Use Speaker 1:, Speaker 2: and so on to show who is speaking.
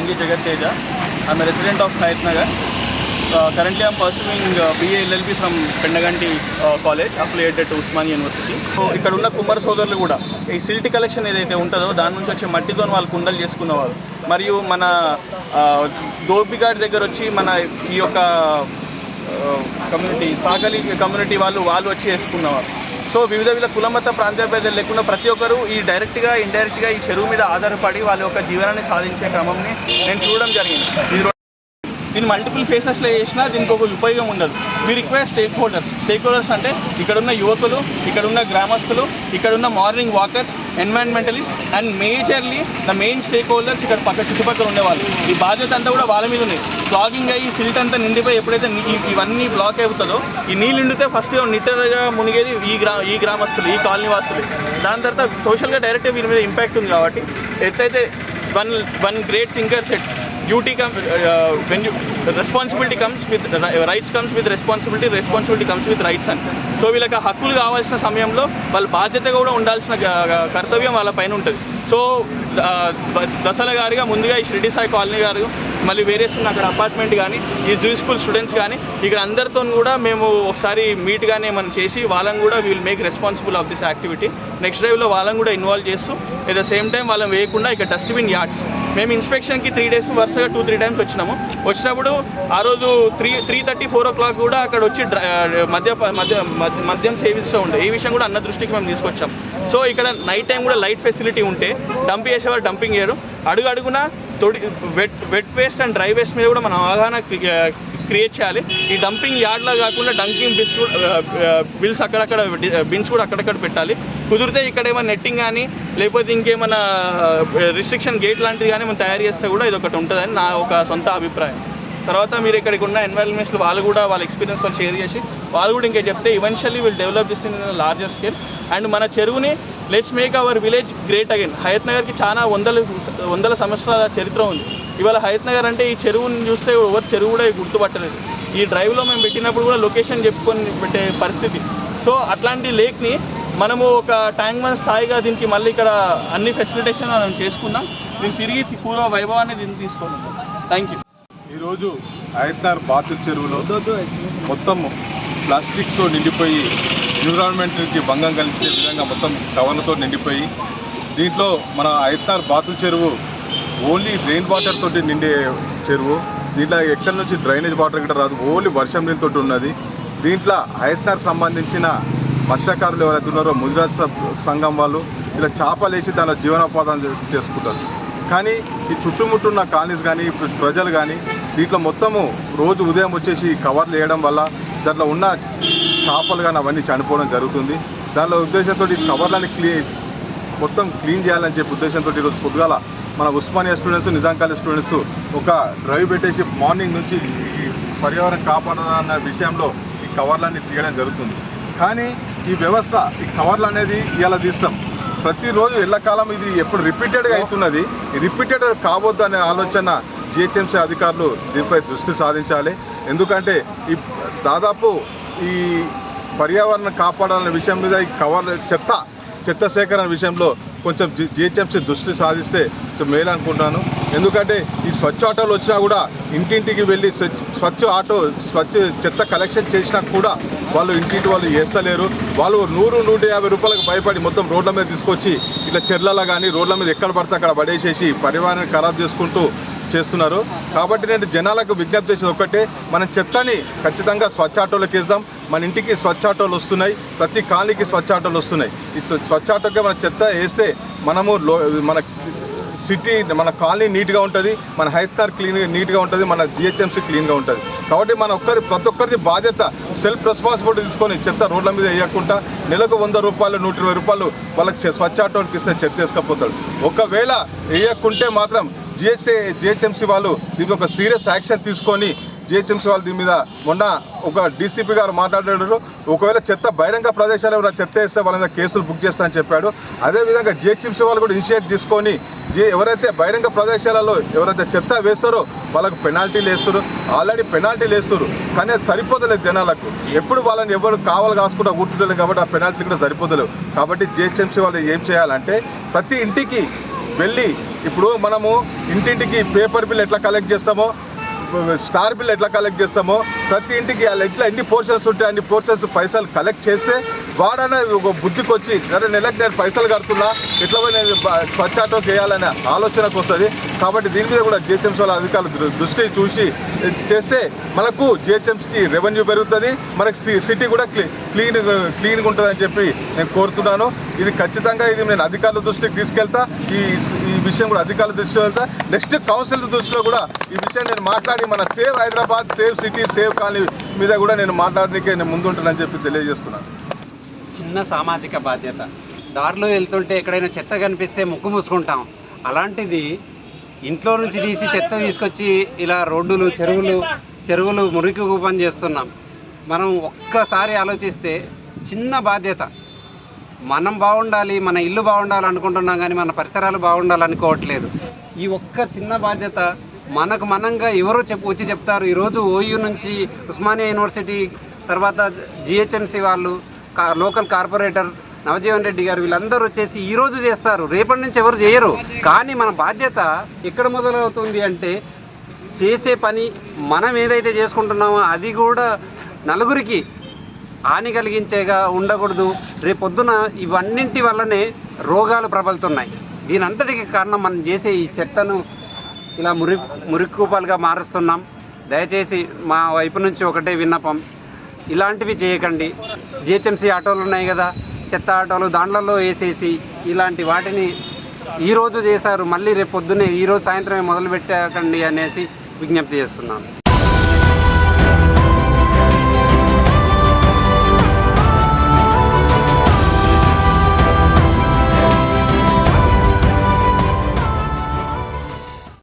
Speaker 1: Gangi Jagat Teja. I'm a resident of Hayat Nagar. Currently I'm pursuing BA LLB from Pendaganti College affiliated to Usmania University. So ఇక్కడ ఉన్న కుమ్మర సోదరులు కూడా ఈ silt collection ఏదైతే ఉంటుందో దాని నుంచి వచ్చే మట్టితో వాళ్ళు కుండలు చేసుకునేవారు. మరియు మన దోపిఘాట్ దగ్గర వచ్చి మన ఈ యొక్క కమ్యూనిటీ సాకలి కమ్యూనిటీ వాళ్ళు వచ్చి చేసుకునేవారు. సో వివిధ కులమత ప్రాంతీయభేదాలు లేకుండా ప్రతి ఒక్కరు ఈ డైరెక్ట్గా ఇండైరెక్ట్గా ఈ చెరువు మీద ఆధారపడి వాళ్ళ యొక్క జీవనాన్ని సాధించే క్రమంని నేను చూడడం జరిగింది. దీన్ని మల్టిపుల్ ఫేసెస్లో చేసినా దీనికి ఒక ఉపయోగం ఉండదు. వీ రిక్వెస్ట్ స్టేక్ హోల్డర్స్ అంటే ఇక్కడున్న యువకులు, ఇక్కడున్న గ్రామస్తులు, ఇక్కడున్న morning walkers, environmentalist and majorly the main stake holders ఇక్కడ చుట్టుపక్కల ఉండేవాళ్ళు. ఈ బాధ్యత అంతా కూడా వాళ్ళ మీద ఉంది. బ్లాగింగ్ అయ్యి సిల్ట్ అంతా నిండిపోయి ఎప్పుడైతే ఇవన్నీ బ్లాక్ అవుతుందో ఈ నీళ్ళు నిండితే ఫస్ట్ నిటర్గా మునిగేది ఈ గ్రామస్తులు, ఈ కాలనీ వాసులు. దాని తర్వాత సోషల్గా డైరెక్ట్గా వీరి మీద ఇంపాక్ట్ ఉంది. కాబట్టి ఎట్లయితే one great thinker set duty comes when you responsibility comes with rights comes with responsibility comes with rights అని. సో వీళ్ళకి హక్కులు కావాల్సిన సమయంలో వాళ్ళ బాధ్యత కూడా ఉండాల్సిన కర్తవ్యం వాళ్ళ పైన ఉంటుంది. సో దసల గారిగా ముందుగా ఈ షిరిడి సాయి కాలనీ గారు మళ్ళీ వేరేస్ ఉన్న అక్కడ అపార్ట్మెంట్ కానీ ఈ జూ స్కూల్ స్టూడెంట్స్ కానీ ఇక్కడ అందరితో కూడా మేము ఒకసారి మీట్ కానీ మనం చేసి వాళ్ళని కూడా will make responsible of this activity. Next డ్రైవ్లో వాళ్ళని కూడా ఇన్వాల్వ్ చేస్తూ ఎట్ ద సేమ్ టైం వాళ్ళని వేయకుండా ఇక్కడ డస్ట్బిన్ యార్డ్స్ మేము ఇన్స్పెక్షన్కి 3 days వరుసగా 2-3 times వచ్చినప్పుడు ఆ రోజు 3:30, 4 o'clock కూడా అక్కడ వచ్చి మద్యం సేవిస్తూ ఉండే ఈ విషయం కూడా అన్న దృష్టికి మేము తీసుకొచ్చాం. సో ఇక్కడ నైట్ టైం కూడా లైట్ ఫెసిలిటీ ఉంటే డంప్ చేసేవారు డంపింగ్ చేయరు. అడుగున wet waste and dry waste మీద కూడా మనం అవగాహన క్రియేట్ చేయాలి. ఈ డంపింగ్ యార్డ్లో కాకుండా డంకింగ్ బిల్స్ అక్కడక్కడ బిన్స్ కూడా అక్కడక్కడ పెట్టాలి. కుదిరితే ఇక్కడ ఏమైనా నెట్టింగ్ కానీ లేకపోతే ఇంకేమైనా రిస్ట్రిక్షన్ గేట్ లాంటిది కానీ మనం తయారు చేస్తే కూడా ఇది ఒకటి ఉంటుందని నా ఒక సొంత అభిప్రాయం. తర్వాత మీరు ఇక్కడికి ఉన్న ఎన్వైరన్మెంట్స్లో వాళ్ళు కూడా వాళ్ళ ఎక్స్పీరియన్స్ వాళ్ళు షేర్ చేసి వాళ్ళు కూడా ఇంకా చెప్తే eventually will develop this in larger scale. And మన చెరువుని let's make our village great again. హయత్ నగర్కి చాలా వందల సంవత్సరాల చరిత్ర ఉంది. ఇవాళ హయత్ నగర్ అంటే ఈ చెరువుని చూస్తే ఎవరు చెరువు కూడా గుర్తుపట్టలేదు. ఈ డ్రైవ్లో మేము పెట్టినప్పుడు కూడా లొకేషన్ చెప్పుకొని పెట్టే పరిస్థితి. సో అట్లాంటి లేక్ని మనము ఒక ట్యాంక్ బండ్ స్థాయిగా దీనికి మళ్ళీ ఇక్కడ అన్ని ఫెసిలిటేషన్ మనం చేసుకున్నాం. దీన్ని తిరిగి పూర్వ వైభవాన్ని దీన్ని తీసుకున్నాం. Thank you.
Speaker 2: ఈరోజు హయత్ నగర్ బాతుల చెరువులో మొత్తం ప్లాస్టిక్తో నిండిపోయి ఎన్విరాన్మెంట్కి భంగం కలిగించే విధంగా మొత్తం కవర్లతో నిండిపోయి దీంట్లో మన హయత్ నగర్ బాతుల చెరువు ఓన్లీ రెయిన్ వాటర్ తోటి నిండే చెరువు. దీంట్లో ఎక్కడి నుంచి డ్రైనేజ్ వాటర్ కూడా రాదు, ఓన్లీ వర్షం నీళ్ళతో ఉన్నది. దీంట్లో హయత్ నగర్ సంబంధించిన మత్స్యకారులు ఎవరైతే ఉన్నారో ముదిరాజ్ సంఘం వాళ్ళు ఇలా చేపలు వేసి దానిలో జీవనోపాధం చేసుకుంటారు. కానీ ఈ చుట్టుముట్టున్న కాలనీస్ కానీ ప్రజలు కానీ దీంట్లో మొత్తము రోజు ఉదయం వచ్చేసి కవర్లు వేయడం వల్ల దాంట్లో ఉన్న చేపలు కానీ అవన్నీ చనిపోవడం జరుగుతుంది. దానిలో ఉద్దేశంతో ఈ కవర్లని మొత్తం క్లీన్ చేయాలని చెప్పి ఉద్దేశంతో ఈరోజు పొద్దుగాల మన Osmania students, Nizam college students ఒక డ్రైవ్ పెట్టేసి మార్నింగ్ నుంచి ఈ పర్యావరణం కాపాడాలన్న విషయంలో ఈ కవర్లన్నీ తీయడం జరుగుతుంది. కానీ ఈ వ్యవస్థ ఈ కవర్లు అనేది ఇలా తీస్తాం ప్రతిరోజు ఎల్లకాలం ఇది ఎప్పుడు రిపీటెడ్గా అవుతున్నది. ఈ రిపీటెడ్ కావద్దు అనే ఆలోచన జిహెచ్ఎంసీ అధికారులు దీనిపై దృష్టి సాధించాలి. ఎందుకంటే ఈ దాదాపు ఈ పర్యావరణం కాపాడాలనే విషయం మీద ఈ కవర్ల చెత్త సేకరణ విషయంలో కొంచెం జిహెచ్ఎంసీ దృష్టి సాధిస్తే మేలు అనుకుంటాను. ఎందుకంటే ఈ స్వచ్ఛ ఆటోలు వచ్చినా కూడా ఇంటింటికి వెళ్ళి స్వచ్ఛ చెత్త కలెక్షన్ చేసినా కూడా వాళ్ళు ఇంటింటి వాళ్ళు చేస్తలేరు. వాళ్ళు 100-150 రూపాయలకు భయపడి మొత్తం రోడ్ల మీద తీసుకొచ్చి ఇట్లా చెర్లలో కానీ రోడ్ల మీద ఎక్కడ పడితే అక్కడ పడేసేసి పర్యావరణాన్ని ఖరాబ్ చేసుకుంటూ చేస్తున్నారు. కాబట్టి నేను జనాలకు విజ్ఞప్తి చేసేది ఒక్కటే, మనం చెత్తని ఖచ్చితంగా స్వచ్ఛ ఆటోలకు వేద్దాం. మన ఇంటికి స్వచ్ఛ ఆటోలు వస్తున్నాయి, ప్రతి కాలనీకి స్వచ్ఛ ఆటోలు వస్తున్నాయి. ఈ స్వచ్ఛ ఆటోకి మన చెత్త వేస్తే మనము మన సిటీ మన కాలనీ నీట్గా ఉంటుంది, మన హయత్ నగర్ నీట్గా ఉంటుంది, మన జిహెచ్ఎంసీ క్లీన్గా ఉంటుంది. కాబట్టి ప్రతి ఒక్కరిది బాధ్యత సెల్ఫ్ రెస్పాన్సిబిలిటీ తీసుకొని చెత్త రోడ్ల మీద వేయకుండా నెలకు 100 రూపాయలు 120 రూపాయలు వాళ్ళకి స్వచ్ఛ ఆటోకి ఇస్తే చెత్త వేసుకపోతాడు. ఒకవేళ వేయకుంటే మాత్రం జిహెచ్ఎంసీ వాళ్ళు దీనికి ఒక సీరియస్ యాక్షన్ తీసుకొని జిహెచ్ఎంసీ వాళ్ళు దీని మీద మొన్న ఒక డీసీపీ గారు మాట్లాడారు. ఒకవేళ చెత్త బహిరంగ ప్రదేశాలు ఎవరైనా చెత్త వేస్తే వాళ్ళ మీద కేసులు బుక్ చేస్తానని చెప్పాడు. అదేవిధంగా జిహెచ్ఎంసీ వాళ్ళు కూడా ఇనిషియేట్ తీసుకొని ఎవరైతే బహిరంగ ప్రదేశాలలో ఎవరైతే చెత్త వేస్తారో వాళ్ళకు పెనాల్టీలు వేస్తారు. ఆల్రెడీ పెనాల్టీలు వేస్తారు, కానీ అది సరిపోతలేదు జనాలకు. ఎప్పుడు వాళ్ళని ఎవరు కావాలి కాసుకుంటూ కూర్చుంటలేదు కాబట్టి ఆ పెనాల్టీలు కూడా సరిపోతలేవు. కాబట్టి జిహెచ్ఎంసీ వాళ్ళు ఏం చేయాలంటే ప్రతి ఇంటికి వెళ్ళి ఇప్పుడు మనము ఇంటింటికి పేపర్ బిల్ ఎట్లా కలెక్ట్ చేస్తామో, స్టార్ బిల్ ఎట్లా కలెక్ట్ చేస్తామో, ప్రతి ఇంటికి ఎట్లా ఎన్ని పోర్షన్స్ ఉంటాయి అన్ని పోర్షన్స్ పైసలు కలెక్ట్ చేస్తే వాడనే ఒక బుద్ధికి వచ్చి అరే నెలకు నేను పైసలు కడుతున్నా ఎట్లా నేను స్వచ్ఛ ఆటోకి వేయాలనే ఆలోచనకు వస్తుంది. కాబట్టి దీని మీద కూడా జిహెచ్ఎంసీ వాళ్ళ అధికారులు దృష్టి చూసి చేస్తే మనకు జిహెచ్ఎంసీకి రెవెన్యూ పెరుగుతుంది, మనకు సిటీ కూడా క్లీన్గా ఉంటుందని చెప్పి నేను కోరుతున్నాను. ఇది ఖచ్చితంగా ఇది నేను అధికారుల దృష్టికి తీసుకెళ్తా. ఈ విషయం కూడా అధికారుల దృష్టికి వెళ్తా. నెక్స్ట్ కౌన్సిల్ దృష్టిలో కూడా ఈ విషయం నేను మాట్లాడి మన save Hyderabad, save city, save colony మీద కూడా నేను మాట్లాడడానికి నేను ముందుంటానని చెప్పి తెలియజేస్తున్నాను.
Speaker 3: చిన్న సామాజిక బాధ్యత. దారిలో వెళ్తుంటే ఎక్కడైనా చెత్త కనిపిస్తే ముక్కు మూసుకుంటాం. అలాంటిది ఇంట్లో నుంచి తీసి చెత్త తీసుకొచ్చి ఇలా రోడ్డులు, చెరువులు మురికి కూపం చేస్తున్నాం. మనం ఒక్కసారి ఆలోచిస్తే చిన్న బాధ్యత. మనం బాగుండాలి, మన ఇల్లు బాగుండాలి అనుకుంటున్నాం, కానీ మన పరిసరాలు బాగుండాలనుకోవట్లేదు. ఈ ఒక్క చిన్న బాధ్యత మనకు మనంగా ఎవరో వచ్చి చెప్తారు. ఈరోజు ఓయూ నుంచి, ఉస్మానియా యూనివర్సిటీ, తర్వాత జిహెచ్ఎంసీ వాళ్ళు, లోకల్ కార్పొరేటర్ నవజీవన్ రెడ్డి గారు, వీళ్ళందరూ వచ్చేసి ఈరోజు చేస్తారు, రేపటి నుంచి ఎవరు చేయరు. కానీ మన బాధ్యత ఎక్కడ మొదలవుతుంది అంటే, చేసే పని మనం ఏదైతే చేసుకుంటున్నామో అది కూడా నలుగురికి హాని కలిగించేగా ఉండకూడదు. రేపొద్దున ఇవన్నింటి వల్లనే రోగాలు ప్రబలుతున్నాయి. దీని అంతటికి కారణం మనం చేసే ఈ చెత్తను ఇలా మురికూపాలుగా మారుస్తున్నాం. దయచేసి మా వైపు నుంచి ఒకటే విన్నపం, ఇలాంటివి చేయకండి. జిహెచ్ఎంసీ ఆటోలు ఉన్నాయి కదా, చెత్త ఆటోలు, దాంట్లలో వేసేసి ఇలాంటి వాటిని ఈరోజు చేశారు, మళ్ళీ రేపు పొద్దున్నే ఈరోజు సాయంత్రమే మొదలు పెట్టకండి అనేసి విజ్ఞప్తి చేస్తున్నాను.